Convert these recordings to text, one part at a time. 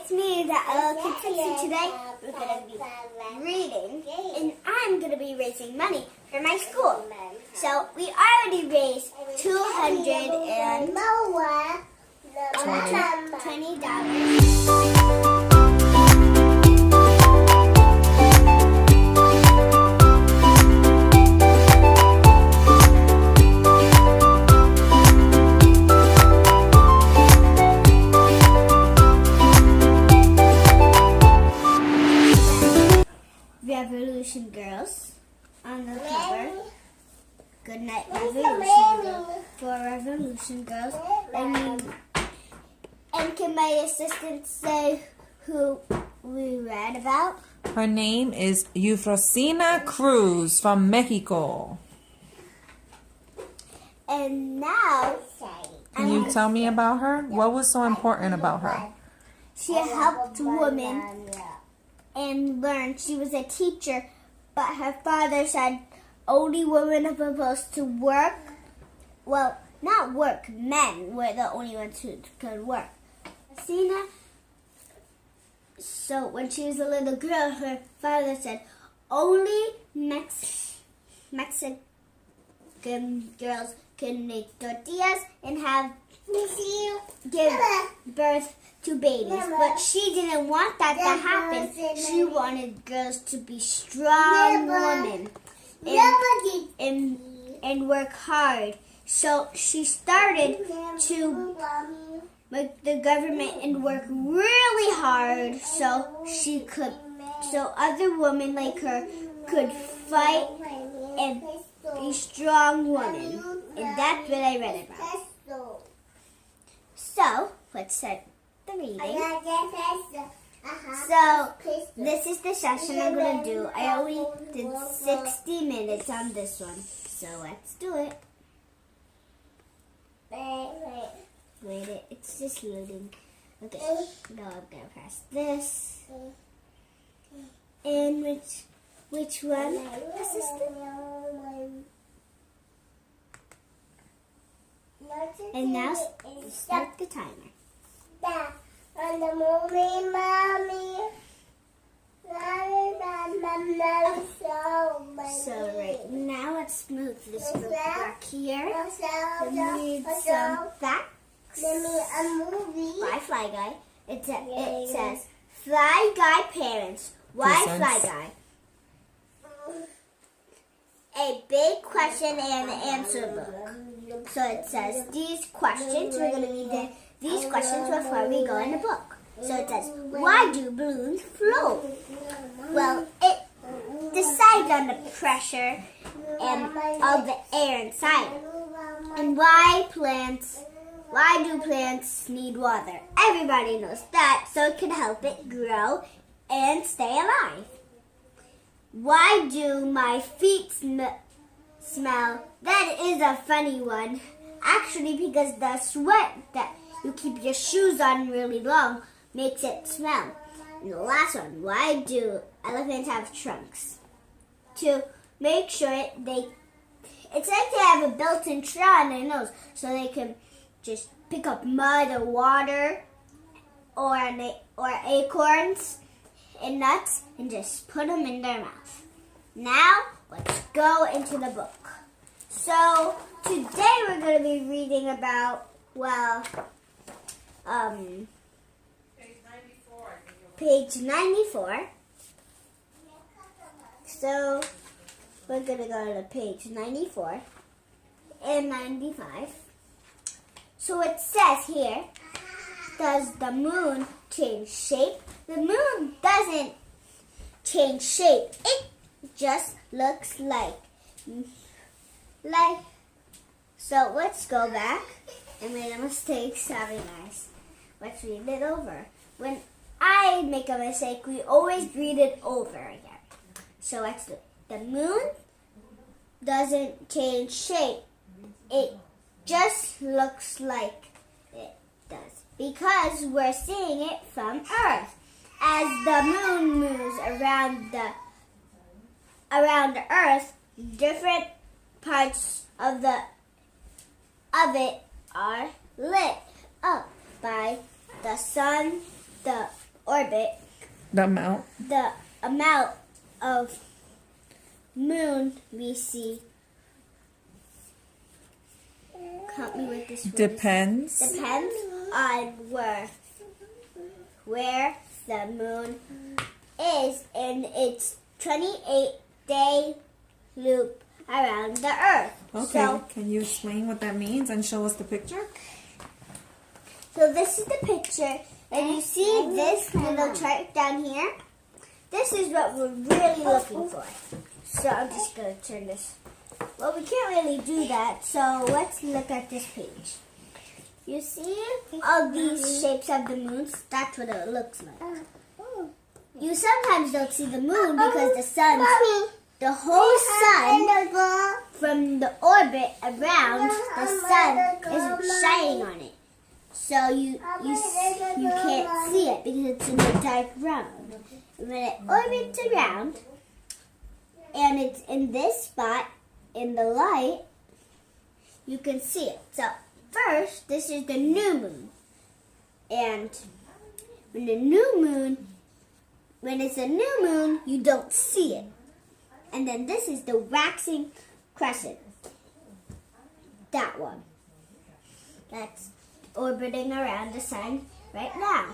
it's me, the Kid Pixie. Today we're going to be reading, and I'm going to be raising money for my school. So we already raised $220. Revolution Girls on the cover. Good night, Revolution Girls. For Revolution Girls. And can my assistant say who we read about? Her name is Eufrosina Cruz from Mexico. And now, Can you tell me about her? What was so important about her? She helped women and learned. She was a teacher, but her father said only women are supposed to work. Well, not work. Men were the only ones who could work. So when she was a little girl, her father said only Mexican girls can make tortillas and give birth to babies. But she didn't want that to happen. She wanted girls to be strong women and work hard. So she started to make the government and work really hard so other women like her could fight and be strong women. And that's what I read about. So let's start the reading. So this is the session I'm going to do. I only did 60 minutes on this one. So let's do it. Wait, it's just loading. Okay, now I'm going to press this. And which one? Assistant? And now start the timer. So right now let's move this book back here. Read some facts by Fly Guy. It says Fly Guy parents. Why Fly Guy? A big question and answer book. So it says these questions. We're going to read these questions before we go in the book. So it says, why do balloons float? Well, it decides on the pressure and of the air inside. And why do plants need water? Everybody knows that, so it can help it grow and stay alive. Why do my feet smell? That is a funny one. Actually, because the sweat that you keep your shoes on really long makes it smell. And the last one, why do elephants have trunks? To make sure it's like they have a built-in straw on their nose, so they can just pick up mud or water or acorns and nuts and just put them in their mouth. Now, let's go into the book. So, today we're going to be reading about, page 94. So, we're going to go to page 94 and 95. So it says here, does the moon change shape? The moon doesn't change shape. It just looks like. So let's go back. I made a mistake. Sorry, guys. Let's read it over. When I make a mistake, we always read it over again. So let's do it. The moon doesn't change shape. It just looks like it does because we're seeing it from Earth. As the moon moves around the Earth, different parts of it are lit up by the sun, the orbit, The amount of moon we see. Help me with this word. depends. Depends on where the moon is in its 28-day loop around the Earth. Okay, So, can you explain what that means and show us the picture? so this is the picture, and you see this little chart down here? This is what we're really looking for. So I'm just going to turn this. Well, we can't really do that, so let's look at this page. You see all these shapes of the moons? That's what it looks like. You sometimes don't see the moon because the whole sun, from the orbit around the sun, isn't shining on it. So you can't see it because it's in the dark round. And when it orbits around, and it's in this spot in the light, you can see it. So first, this is the new moon. And when it's a new moon, you don't see it. And then this is the waxing crescent. That one. That's orbiting around the sun right now.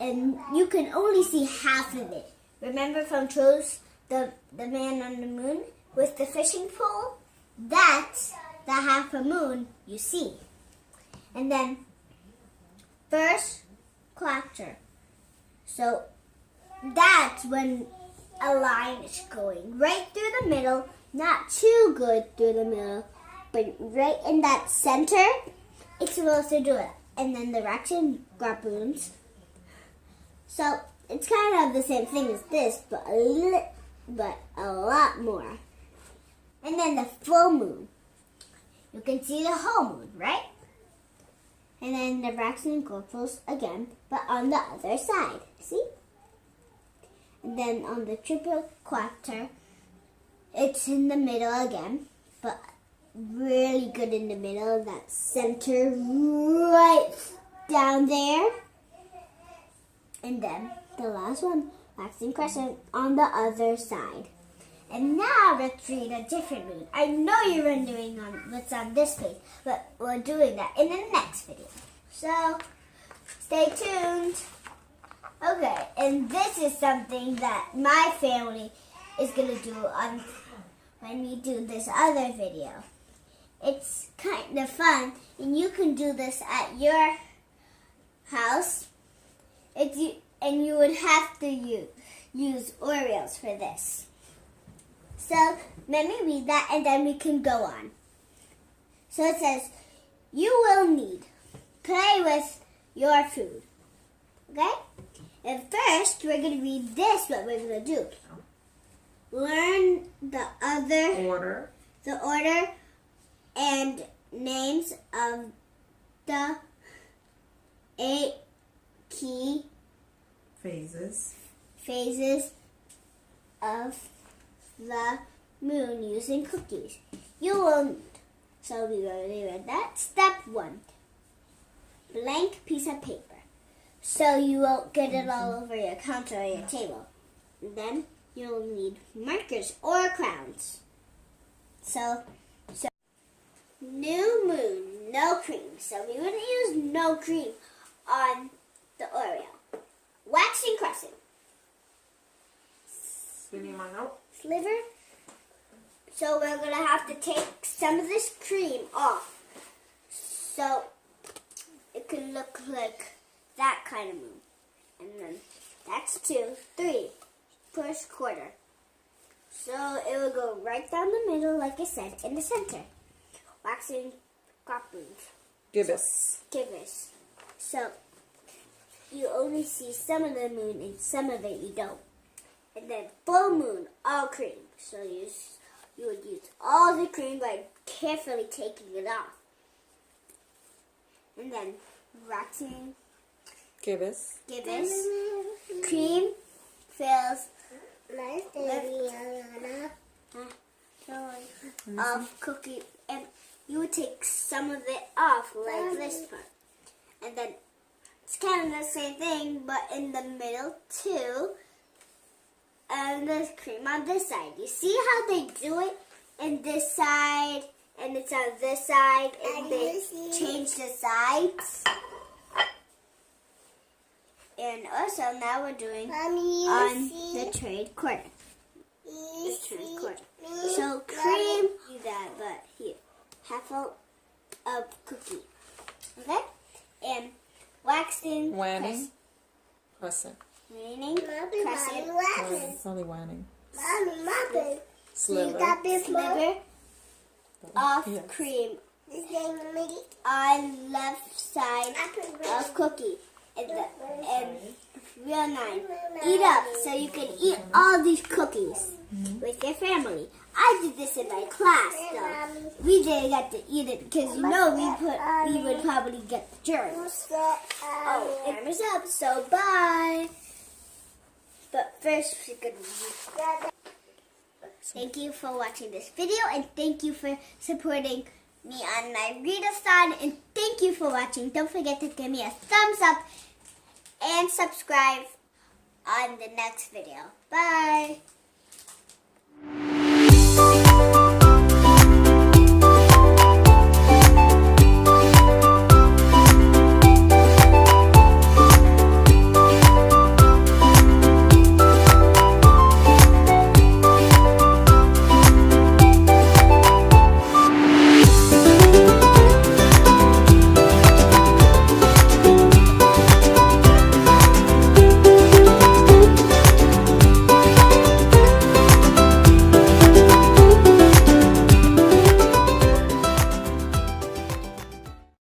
And you can only see half of it. Remember from Troll's, the man on the moon with the fishing pole? That's the half a moon you see. And then first quarter. So that's when a line is going right through the middle, not too good through the middle, but right in that center, it's supposed to do it. And then the waxing graboons. So it's kind of the same thing as this, but a lot more. And then the full moon. You can see the whole moon, right? And then the waxing graboons again, but on the other side. See? And then on the triple quarter, it's in the middle again, but really good in the middle, that center right down there. And then the last one, waxing crescent on the other side. And now let's read a different moon. I know you're wondering on what's on this page, but we're doing that in the next video. So stay tuned. Okay, and this is something that my family is going to do when we do this other video. It's kind of fun, and you can do this at your house. And you would have to use Oreos for this. So let me read that, and then we can go on. So it says, you will need play with your food. Okay? And first, we're going to read this, what we're going to do. Learn the order and names of the 8 key Phases of the moon using cookies. You will need. So we already read that. Step 1. Blank piece of paper. So you won't get it all over your counter or your table. And then you'll need markers or crowns. So new moon, no cream. So we wouldn't use no cream on the Oreo. Waxing crescent. Sliver. So we're going to have to take some of this cream off. So it could look like that kind of moon. And then that's 2, 3, first quarter. So it will go right down the middle, like I said, in the center. Waxing graboons. Gibbous. So you only see some of the moon and some of it you don't. And then full moon, all cream. So you would use all the cream by carefully taking it off. And then waxing Gibbous. Cream fills of cookie, and you would take some of it off like this part. And then It's kind of the same thing, but in the middle too. And there's cream on this side. You see how they do it in this side, and it's on this side, and they change the sides. And also now we're doing on the trade corner. So cream, do that, but here, half of cookie. Okay? And waxing, Wanning. Crescent. Crescent, Probably wanning. sliver Sliver. of Yes. cream on left side of cookie. And real nice. Eat up so you can eat all these cookies with your family. I did this in my class though. We didn't get to eat it because you know we would probably get the germs. Oh, and time's up, so bye. But first we're gonna thank you for watching this video, and thank you for supporting me on my Read-a-thon, and thank you for watching. Don't forget to give me a thumbs up and subscribe on the next video. Bye.